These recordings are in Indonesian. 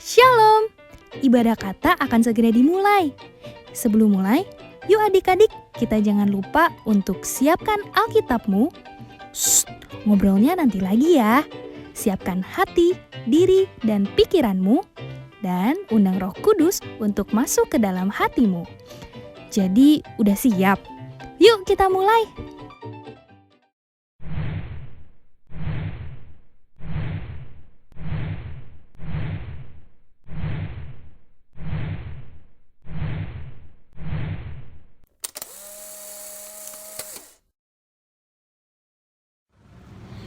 Shalom! Ibadah kata akan segera dimulai. Sebelum mulai, yuk adik-adik, kita jangan lupa untuk siapkan Alkitabmu. Shh, ngobrolnya nanti lagi ya. Siapkan hati, diri, dan pikiranmu. Dan undang Roh Kudus untuk masuk ke dalam hatimu. Jadi, udah siap? Yuk kita mulai!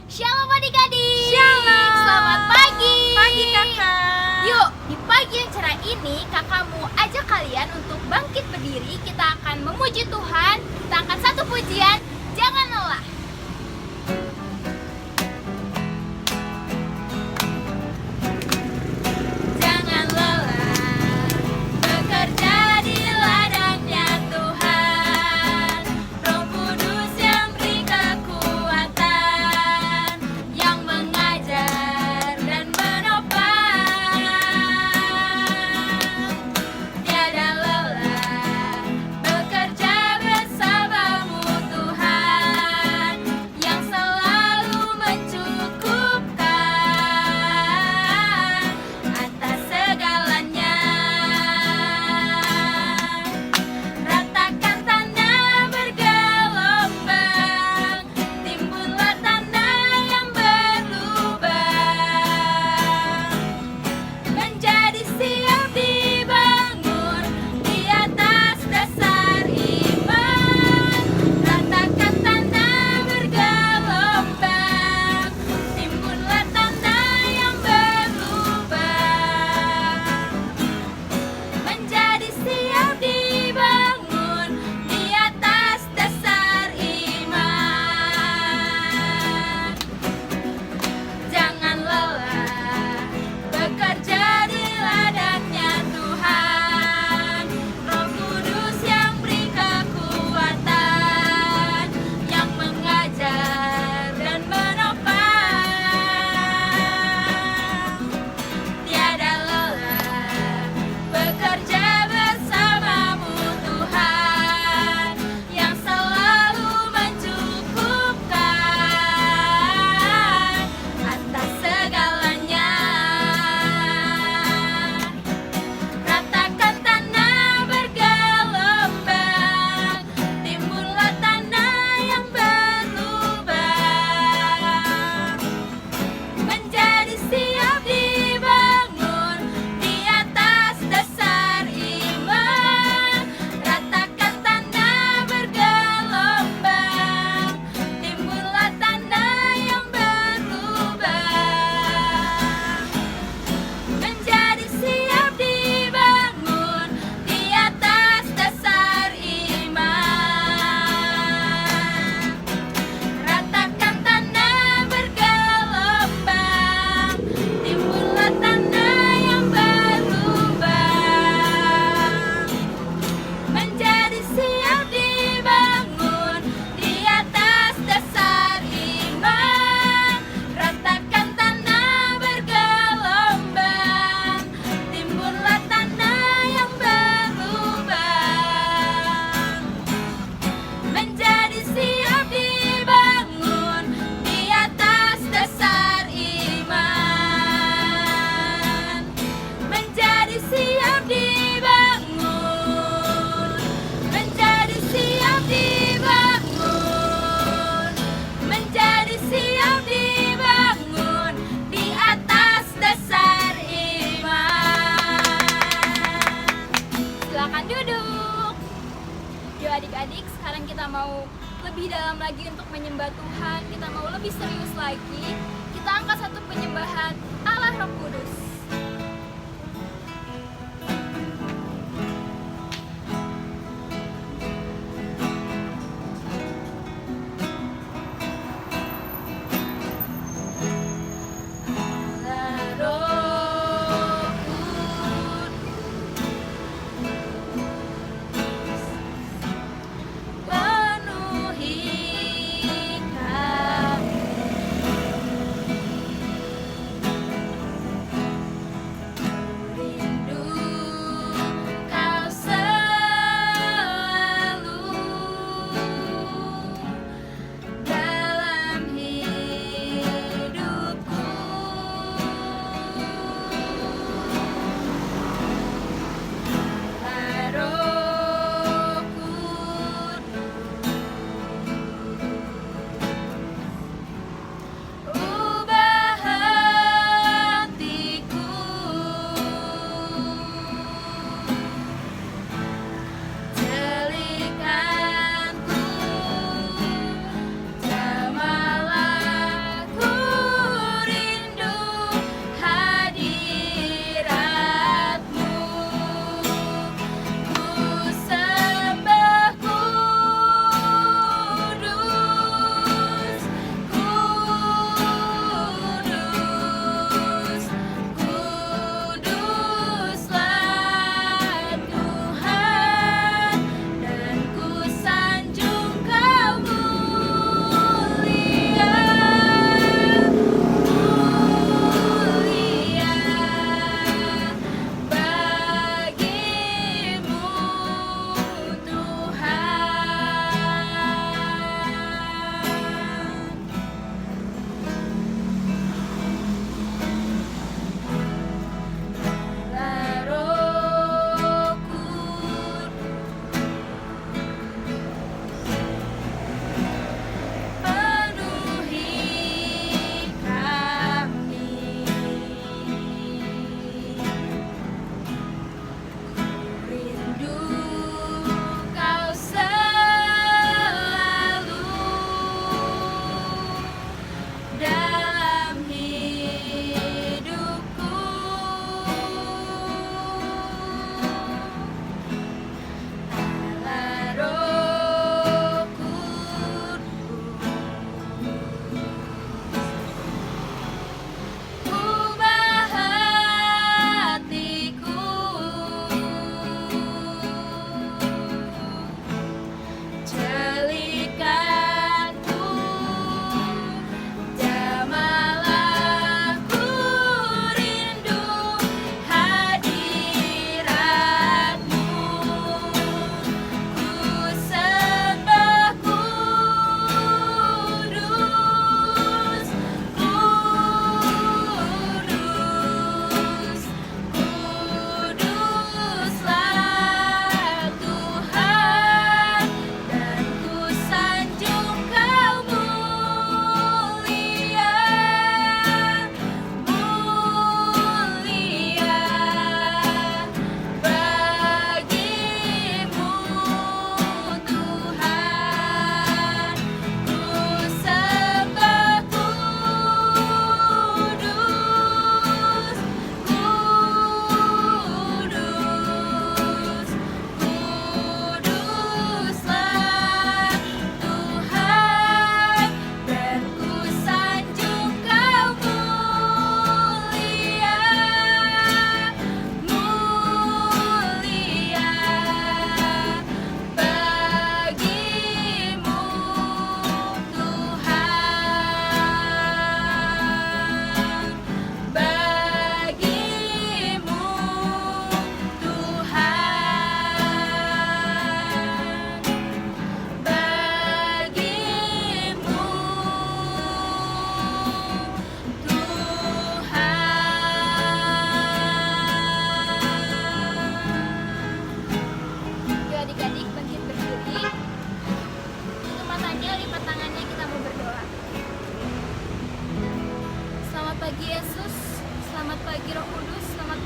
Shalom adik-adik. Shalom. Selamat pagi. Pagi kakak. Yuk, di pagi yang cerah ini kakak mau ajak kalian untuk bangkit berdiri. Kita akan memuji Tuhan. Kita angkat satu pujian, jangan lelah. Jangan lelah bekerja di ladangnya Tuhan. Roh Kudus yang beri kekuatan, yang mengajar dan menopang. Tiada lelah bekerja bersamamu Tuhan, yang selalu mencukupkan atas segalanya. Ratakan tanah bergelombang, timbullah tanah yang berlubang, menjadi siap dibangun di atas dasar iman. Ratakan tanah bergelombang, timbullah tanah yang berlubang, menjadi siap dibangun di atas dasar iman. Jangan lelah bekerja di ladangnya Tuhan. Roh Kudus yang beri kekuatan, yang mengajar dan menopang. Tiada lelah bekerja bersamamu Tuhan, yang selalu mencukupkan atas segalanya. Ratakan tanah bergelombang, timbullah tanah yang berlubang, menjadi siap dibangun di atas dasar iman. Ratakan tanah bergelombang, timbullah tanah yang berlubang, menjadi siap dibangun di atas dasar iman. Ratakan tanah bergelombang, timbullah tanah yang berlubang, menjadi siap dibangun di atas dasar iman. Ratakan tanah bergelombang, timbullah tanah yang berlubang, menjadi siap dibangun di atas dasar iman. Menjadi siap dibangun, menjadi siap dibangun, menjadi siap dibangun di atas dasar iman. Silakan duduk. Yuk adik-adik, sekarang kita mau lebih dalam lagi untuk menyembah Tuhan. Kita mau lebih serius lagi. Kita angkat satu penyembahan Allah Roh Kudus. Allah Roh Kudus, penuhi kami.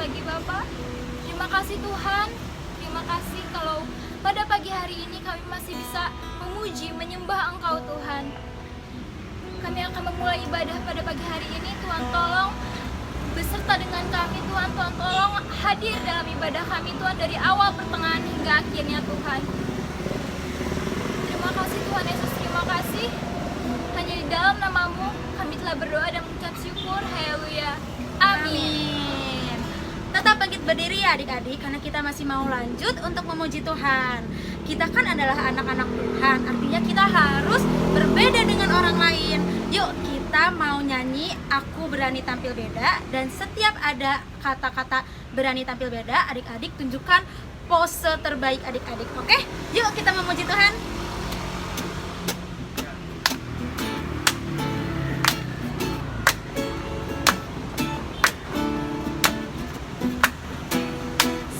pagi Bapak. Terima kasih Tuhan. Terima kasih kalau pada pagi hari ini kami masih bisa memuji, menyembah Engkau Tuhan. Kami akan memulai ibadah pada pagi hari ini. Tuhan tolong beserta dengan kami Tuhan. Tuhan tolong hadir dalam ibadah kami Tuhan, dari awal, pertengahan, hingga akhirnya Tuhan. Terima kasih Tuhan Yesus, terima kasih. Hanya di dalam nama-Mu kami telah berdoa dan mengucap syukur. Haleluya. Amin. Tetap bangkit berdiri ya adik-adik, karena kita masih mau lanjut untuk memuji Tuhan. Kita kan adalah anak-anak Tuhan, artinya kita harus berbeda dengan orang lain. Yuk kita mau nyanyi Aku Berani Tampil Beda. Dan setiap ada kata-kata berani tampil beda, adik-adik tunjukkan pose terbaik adik-adik. Oke? Yuk kita memuji Tuhan.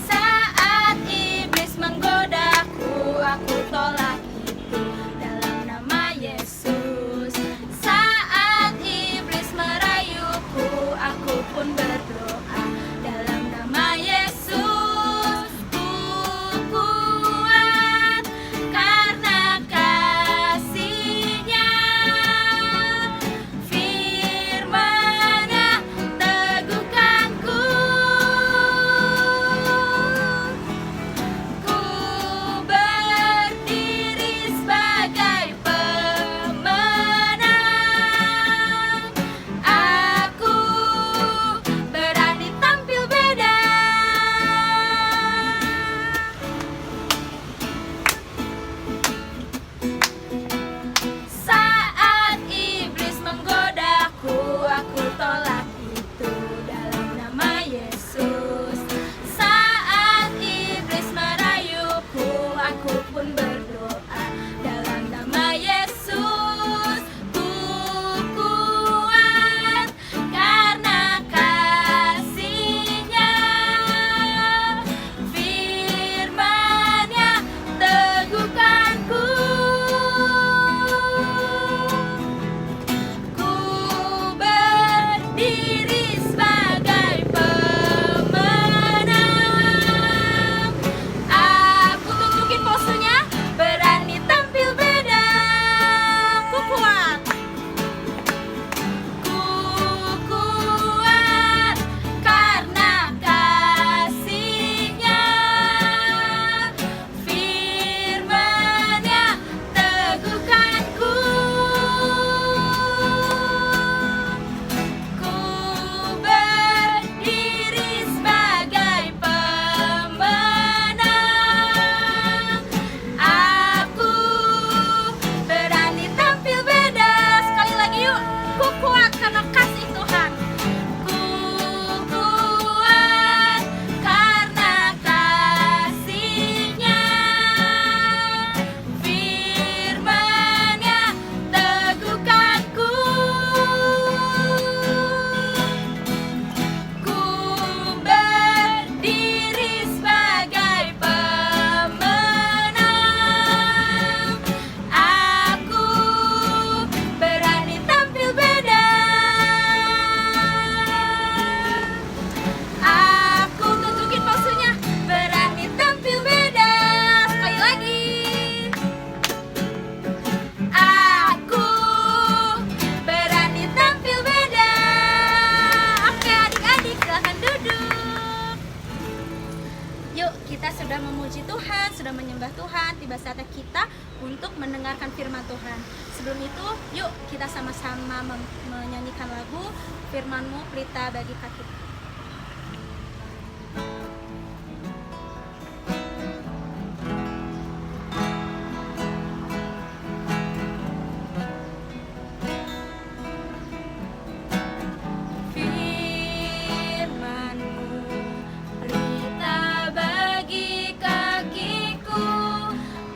Saat iblis menggodaku, aku tolak itu dalam nama Yesus. Saat iblis merayuku, aku pun berdoa dalam nama Yesus. Ku kuat karena kasih-Nya, firman-Nya teguhkanku. Ku berdiri sebagai pemenang. Aku berani tampil beda. Saat iblis menggodaku, aku tolak itu dalam nama Yesus. Saat iblis merayuku, aku pun berdoa dalam nama Yesus. Ku kuat karena kasih-Nya, firman-Nya teguhkanku. Ku berdiri sebagai pemenang. Aku tunjukin posenya, berani tampil beda. Ku kuat. Ku kuat karena kasih-Nya, firman-Nya teguhkanku. Ku berdiri sebagai pemenang. Aku berani tampil beda. Sekali lagi yuk. Ku kuat karena kasih Tuhan. Ku kuat karena kasih-Nya, firman-Nya teguhkanku. Ku berdiri sebagai pemenang. Aku berani tampil beda. Aku tunjukin posenya, berani tampil beda. Sekali lagi. Aku berani tampil beda. Oke adik-adik, silahkan duduk. Yuk kita sudah memuji Tuhan, sudah menyembah Tuhan. Tiba saatnya kita untuk mendengarkan firman Tuhan. Sebelum itu yuk kita sama-sama menyanyikan lagu Firman-Mu Pelita Bagi Kaki. Firman-Mu pelita bagi kakiku,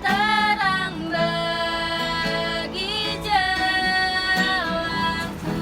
terang bagi jalanku.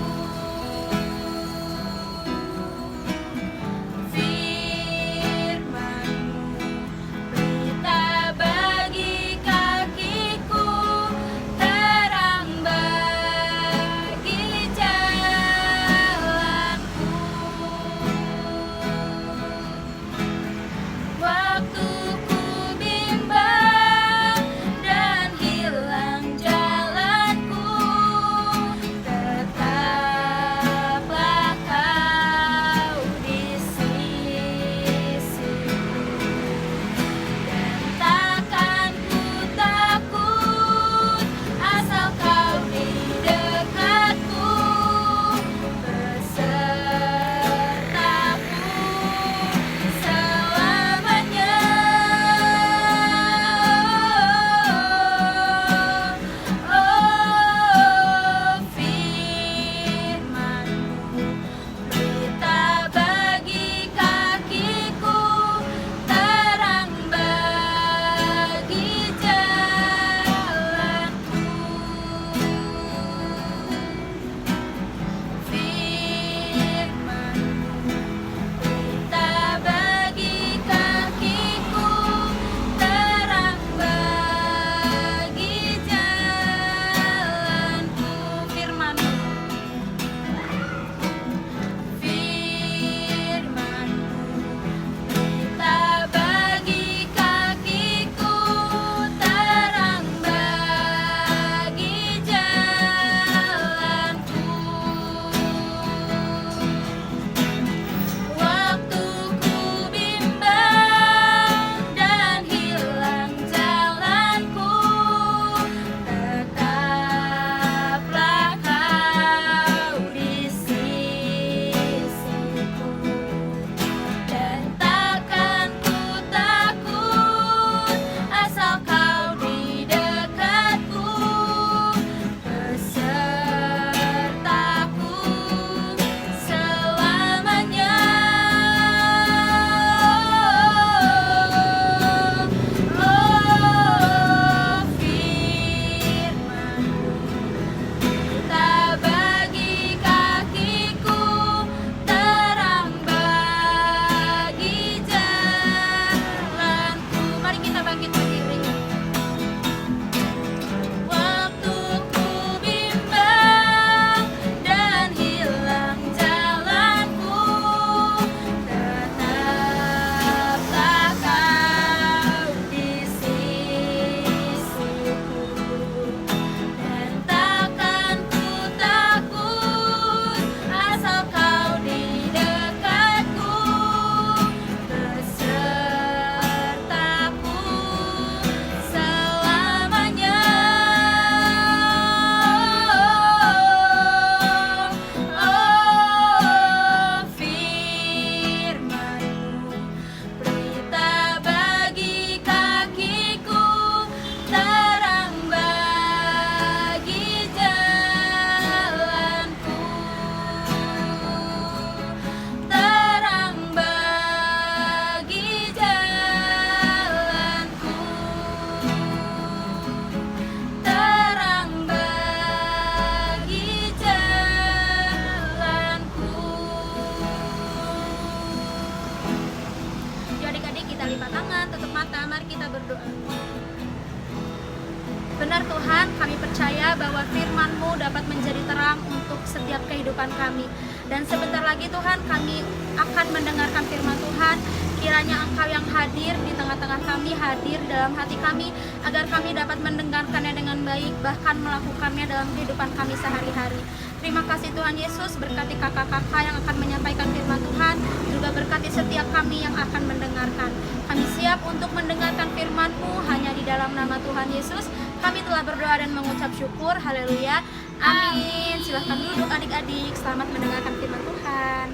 percaya bahwa firman-Mu dapat menjadi terang untuk setiap kehidupan kami. Dan sebentar lagi Tuhan, kami akan mendengarkan firman Tuhan. Kiranya Engkau yang hadir di tengah-tengah kami, hadir dalam hati kami, agar kami dapat mendengarkannya dengan baik, bahkan melakukannya dalam kehidupan kami sehari-hari. Terima kasih Tuhan Yesus, berkati kakak-kakak yang akan menyampaikan firman Tuhan, juga berkati setiap kami yang akan mendengarkan. Kami siap untuk mendengarkan firman-Mu hanya di dalam nama Tuhan Yesus. Kami telah berdoa dan mengucap syukur, haleluya, amin. Silahkan duduk adik-adik, selamat mendengarkan firman Tuhan.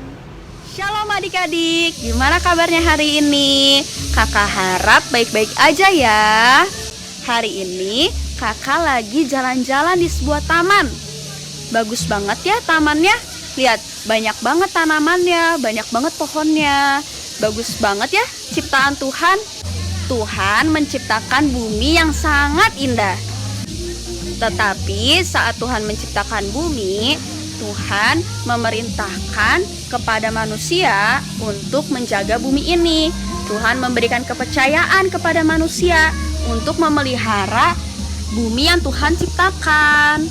Shalom adik-adik, gimana kabarnya hari ini? Kakak harap baik-baik aja ya. Hari ini kakak lagi jalan-jalan di sebuah taman. Bagus banget ya tamannya. Lihat, banyak banget tanamannya, banyak banget pohonnya. Bagus banget ya ciptaan Tuhan. Tuhan menciptakan bumi yang sangat indah. Tetapi saat Tuhan menciptakan bumi, Tuhan memerintahkan kepada manusia untuk menjaga bumi ini. Tuhan memberikan kepercayaan kepada manusia untuk memelihara bumi yang Tuhan ciptakan.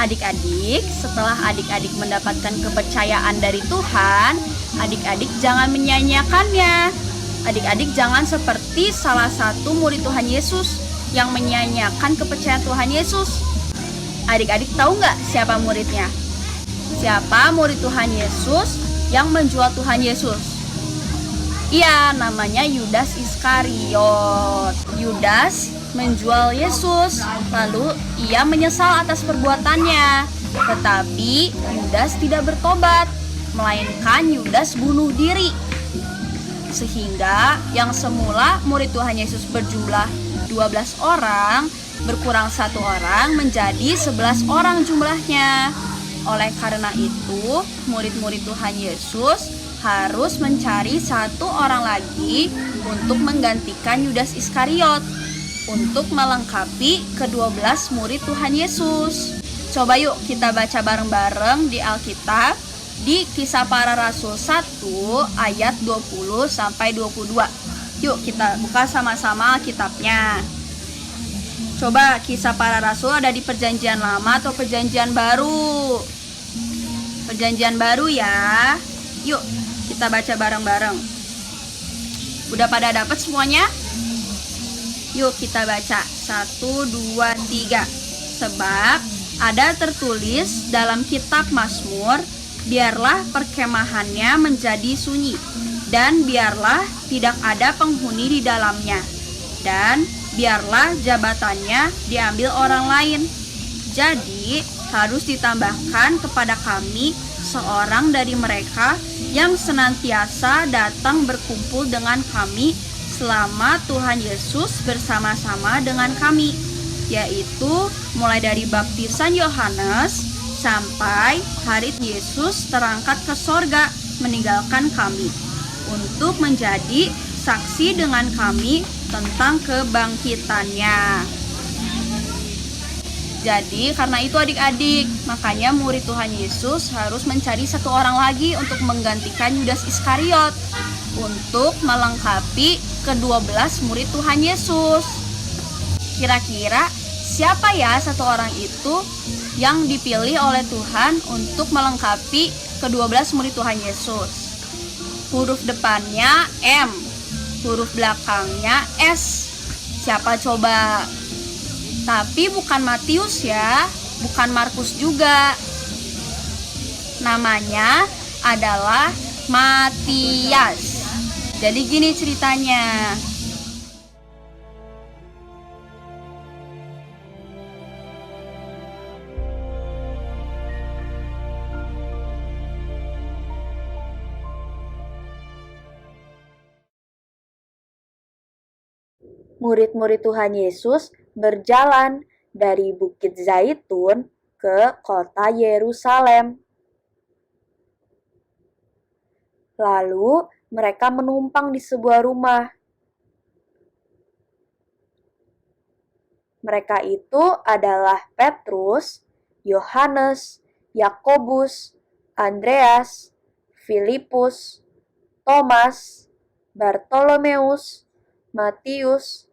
Adik-adik, setelah adik-adik mendapatkan kepercayaan dari Tuhan, adik-adik jangan menyia-nyiakannya. Adik-adik jangan seperti salah satu murid Tuhan Yesus yang menyia-nyiakan kepercayaan Tuhan Yesus. Adik-adik tahu nggak siapa muridnya? Siapa murid Tuhan Yesus yang menjual Tuhan Yesus? Iya, namanya Yudas Iskariot. Yudas menjual Yesus, lalu ia menyesal atas perbuatannya. Tetapi Yudas tidak bertobat, melainkan Yudas bunuh diri. Sehingga yang semula murid Tuhan Yesus berjumlah 12 orang, berkurang 1 orang menjadi 11 orang jumlahnya. Oleh karena itu, murid-murid Tuhan Yesus harus mencari 1 orang lagi untuk menggantikan Yudas Iskariot, untuk melengkapi ke-12 murid Tuhan Yesus. Coba yuk kita baca bareng-bareng di Alkitab, di Kisah Para Rasul 1 ayat 20-22. Yuk kita buka sama-sama Alkitabnya. Coba Kisah Para Rasul ada di Perjanjian Lama atau Perjanjian Baru? Perjanjian Baru ya. Yuk kita baca bareng-bareng. Udah pada dapat semuanya? Yuk kita baca 1, 2, 3. Sebab ada tertulis dalam kitab Mazmur, biarlah perkemahannya menjadi sunyi, dan biarlah tidak ada penghuni di dalamnya, dan biarlah jabatannya diambil orang lain. Jadi harus ditambahkan kepada kami seorang dari mereka yang senantiasa datang berkumpul dengan kami selama Tuhan Yesus bersama-sama dengan kami, yaitu mulai dari baptisan Yohanes sampai hari Yesus terangkat ke sorga meninggalkan kami, untuk menjadi saksi dengan kami tentang kebangkitannya. Jadi karena itu adik-adik, makanya murid Tuhan Yesus harus mencari 1 orang lagi untuk menggantikan Yudas Iskariot, untuk melengkapi ke-12 murid Tuhan Yesus. Kira-kira siapa ya 1 orang itu yang dipilih oleh Tuhan untuk melengkapi ke-12 murid Tuhan Yesus? Huruf depannya M, huruf belakangnya S. Siapa coba? Tapi bukan Matius ya, bukan Markus juga. Namanya adalah Matias. Jadi gini ceritanya. Murid-murid Tuhan Yesus berjalan dari Bukit Zaitun ke kota Yerusalem. Lalu mereka menumpang di sebuah rumah. Mereka itu adalah Petrus, Yohanes, Yakobus, Andreas, Filipus, Thomas, Bartolomeus, Matius,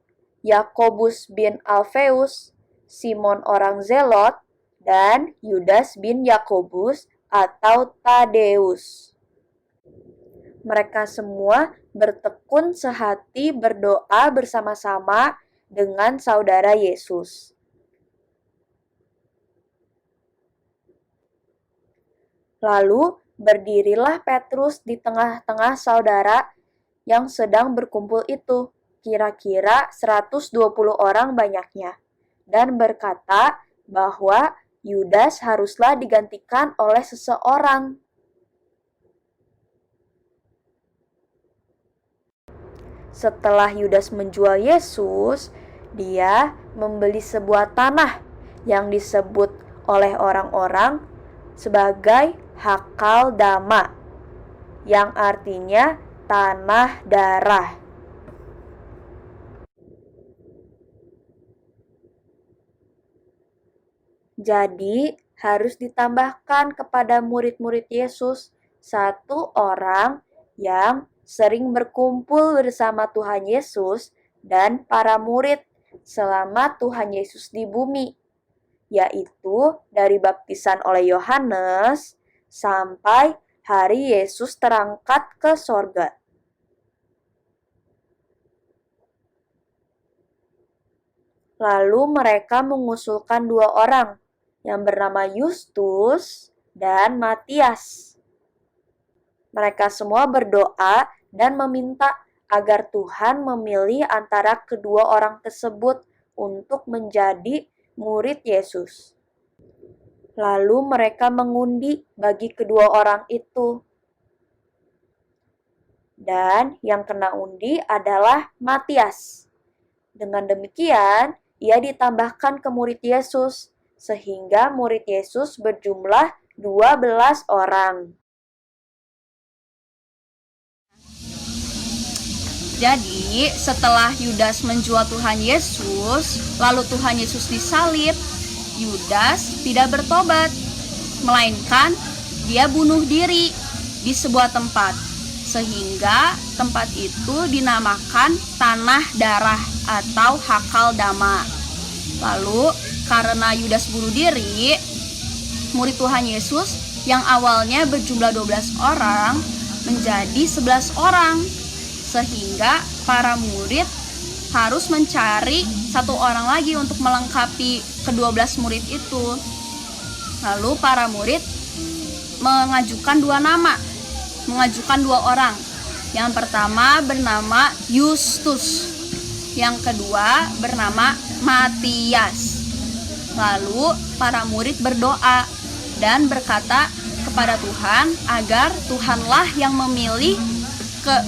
Yakobus bin Alfeus, Simon orang Zelot, dan Yudas bin Yakobus atau Tadeus. Mereka semua bertekun sehati berdoa bersama-sama dengan saudara Yesus. Lalu berdirilah Petrus di tengah-tengah saudara yang sedang berkumpul itu, kira-kira 120 orang banyaknya, dan berkata bahwa Yudas haruslah digantikan oleh seseorang. Setelah Yudas menjual Yesus, dia membeli sebuah tanah yang disebut oleh orang-orang sebagai Hakal Dama, yang artinya tanah darah. Jadi, harus ditambahkan kepada murid-murid Yesus satu orang yang sering berkumpul bersama Tuhan Yesus dan para murid selama Tuhan Yesus di bumi, yaitu dari baptisan oleh Yohanes sampai hari Yesus terangkat ke sorga. Lalu mereka mengusulkan dua orang yang bernama Yustus dan Matias. Mereka semua berdoa dan meminta agar Tuhan memilih antara kedua orang tersebut untuk menjadi murid Yesus. Lalu mereka mengundi bagi kedua orang itu. Dan yang kena undi adalah Matias. Dengan demikian, ia ditambahkan ke murid Yesus, sehingga murid Yesus berjumlah 12 orang. Jadi, setelah Yudas menjual Tuhan Yesus, lalu Tuhan Yesus disalib, Yudas tidak bertobat, melainkan dia bunuh diri di sebuah tempat, sehingga tempat itu dinamakan Tanah Darah atau Hakal Dama. Lalu, karena Yudas bunuh diri, murid Tuhan Yesus yang awalnya berjumlah 12 orang menjadi 11 orang. Sehingga para murid harus mencari satu orang lagi untuk melengkapi ke-12 murid itu. Lalu para murid mengajukan mengajukan dua orang. Yang pertama bernama Yustus, yang kedua bernama Matias. Lalu para murid berdoa dan berkata kepada Tuhan agar Tuhanlah yang memilih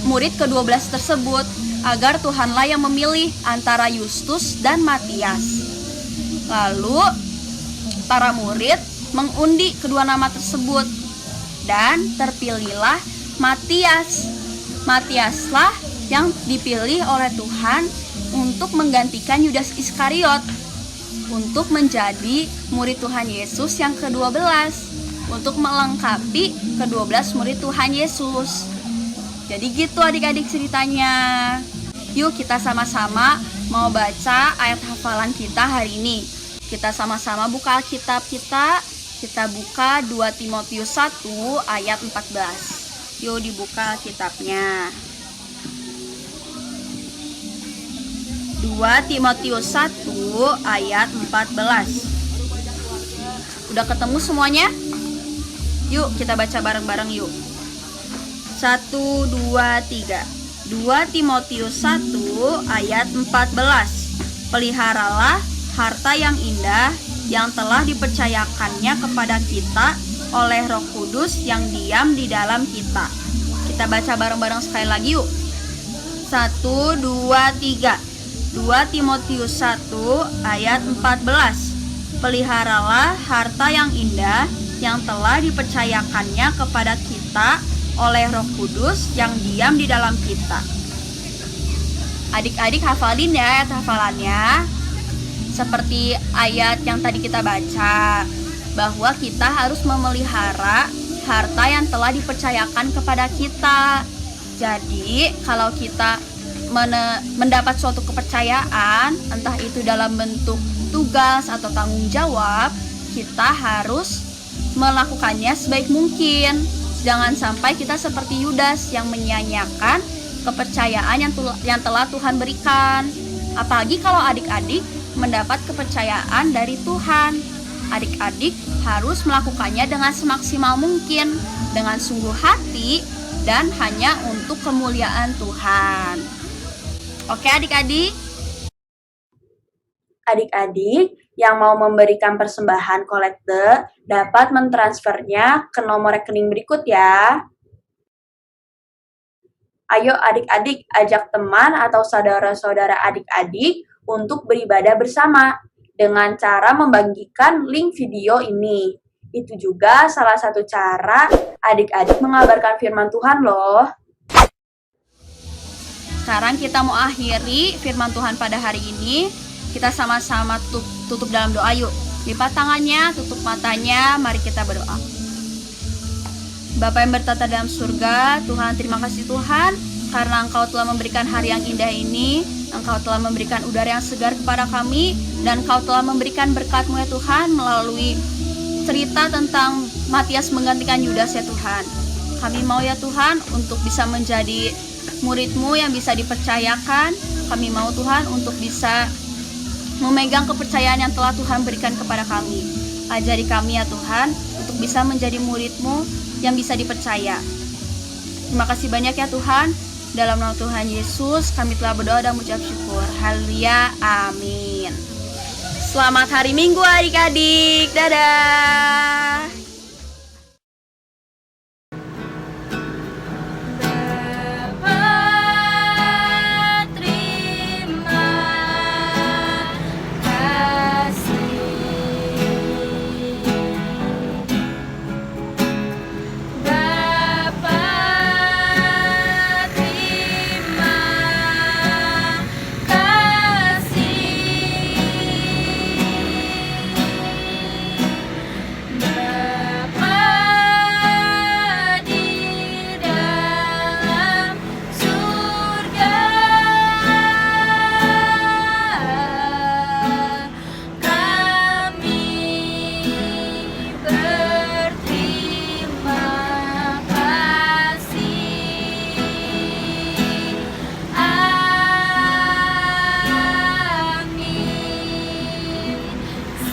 murid ke-12 tersebut, agar Tuhanlah yang memilih antara Yustus dan Matias. Lalu para murid mengundi kedua nama tersebut dan terpilihlah Matias. Matiaslah yang dipilih oleh Tuhan untuk menggantikan Yudas Iskariot untuk menjadi murid Tuhan Yesus yang ke-12, untuk melengkapi ke-12 murid Tuhan Yesus. Jadi gitu adik-adik ceritanya. Yuk kita sama-sama mau baca ayat hafalan kita hari ini. Kita sama-sama buka Alkitab kita. Kita buka 2 Timotius 1 ayat 14. Yuk dibuka Alkitabnya. 2 Timotius 1 ayat 14. Udah ketemu semuanya? Yuk kita baca bareng-bareng yuk. 1, 2, 3. 2 Timotius 1 ayat 14. Peliharalah harta yang indah yang telah dipercayakannya kepada kita oleh Roh Kudus yang diam di dalam kita. Kita baca bareng-bareng sekali lagi yuk. 1, 2, 3. 2 Timotius 1 ayat 14. Peliharalah harta yang indah yang telah dipercayakannya kepada kita oleh Roh Kudus yang diam di dalam kita. Adik-adik hafalin ya ayat hafalannya. Seperti ayat yang tadi kita baca, bahwa kita harus memelihara harta yang telah dipercayakan kepada kita. Jadi, kalau kita mendapat suatu kepercayaan, entah itu dalam bentuk tugas atau tanggung jawab, kita harus melakukannya sebaik mungkin. Jangan sampai kita seperti Yudas yang menyia-nyiakan kepercayaan yang telah Tuhan berikan. Apalagi kalau adik-adik mendapat kepercayaan dari Tuhan. Adik-adik harus melakukannya dengan semaksimal mungkin, dengan sungguh hati, dan hanya untuk kemuliaan Tuhan. Oke adik-adik? Adik-adik yang mau memberikan persembahan kolekte dapat mentransfernya ke nomor rekening berikut ya. Ayo adik-adik ajak teman atau saudara-saudara adik-adik untuk beribadah bersama dengan cara membagikan link video ini. Itu juga salah satu cara adik-adik mengabarkan firman Tuhan loh. Sekarang kita mau akhiri firman Tuhan pada hari ini. Kita sama-sama tutup dalam doa yuk. Lipat tangannya, tutup matanya, mari kita berdoa. Bapa yang bertata dalam surga, Tuhan, terima kasih Tuhan karena Engkau telah memberikan hari yang indah ini. Engkau telah memberikan udara yang segar kepada kami, dan Engkau telah memberikan berkat-Mu ya Tuhan melalui cerita tentang Matias menggantikan Yudas ya Tuhan. Kami mau ya Tuhan untuk bisa menjadi murid-Mu yang bisa dipercayakan. Kami mau Tuhan untuk bisa memegang kepercayaan yang telah Tuhan berikan kepada kami. Ajari kami ya Tuhan untuk bisa menjadi murid-Mu yang bisa dipercaya. Terima kasih banyak ya Tuhan. Dalam nama Tuhan Yesus kami telah berdoa dan mengucap syukur. Haleluya, amin. Selamat hari Minggu adik-adik. Dadah.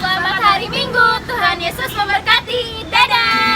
Selamat hari Minggu, Tuhan Yesus memberkati. Dadah.